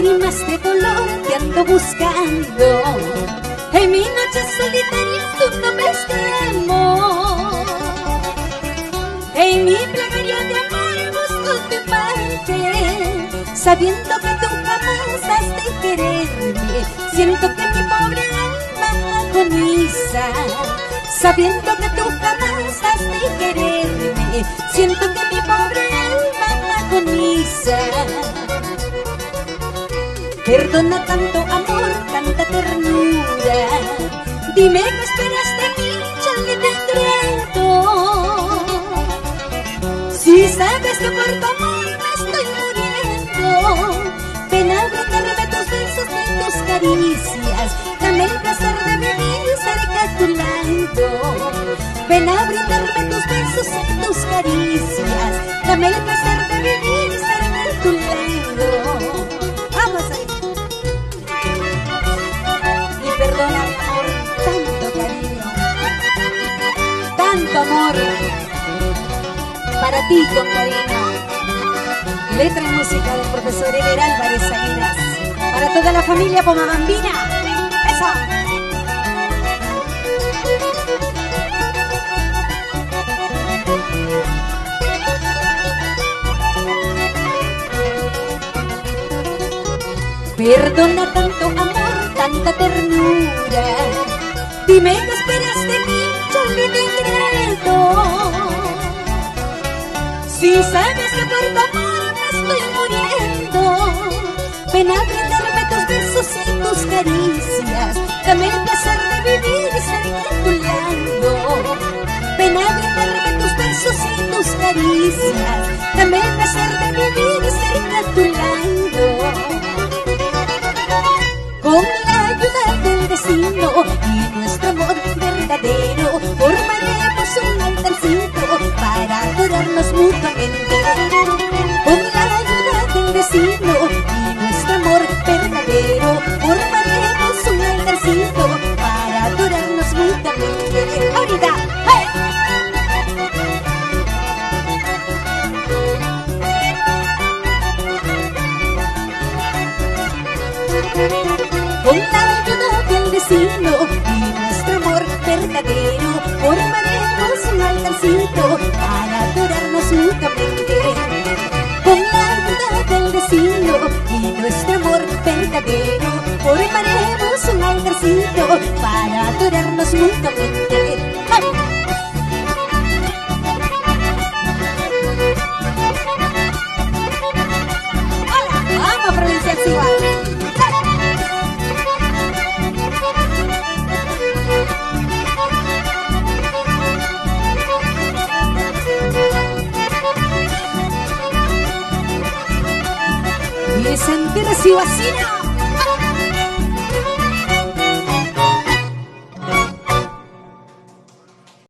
lágrimas de dolor te ando buscando. En mi noche solitaria tu nombre extremo. En mi plegaria de amor busco tu imagen, sabiendo que tú jamás has de quererme. Siento que mi pobre alma agoniza, sabiendo que tú jamás has de quererme. Siento que mi pobre alma agoniza. Perdona tanto amor, tanta ternura. Dime qué esperas de mí, ya que te entrego. Si sabes que por tu amor me estoy muriendo, ven a brindarme tus besos y tus caricias. Dame el placer de vivir cerca a tu lado. Ven a brindarme tus besos y tus caricias. Dame el placer de vivir cerca a tu lado. Vamos ahí. Y perdona mi amor, tanto cariño, tanto amor. Para ti con cariño. Letra y música del profesor Eber Álvarez Salinas. Para toda la familia Pomabambina. ¡Eso! Perdona tanto amor, tanta ternura. Dime qué esperas de mí, yo que te entrego. Si sabes que por tu amor me estoy muriendo, ven a brindarme tus besos y tus caricias. Dame el placer de vivir cerca a tu lado. Ven a brindarme tus besos y tus caricias. Dame el placer de vivir cerca a tu lado. Con la ayuda del destino y nuestro amor verdadero, formaremos un altarcito para adorarnos mutuamente. Con la ayuda del destino y nuestro amor verdadero, formaremos un altarcito para adorarnos mutuamente. ¡Ahorita! ¡Hey! Con la ayuda del destino y nuestro amor verdadero, formaremos un altarcito para adorarnos mutuamente. Con la ayuda del destino y nuestro amor verdadero, formaremos un altarcito para adorarnos mutuamente. ¡Ay! ¡Hola! ¡Vamos, Provincia Chihuahua! Y sentirse vacina.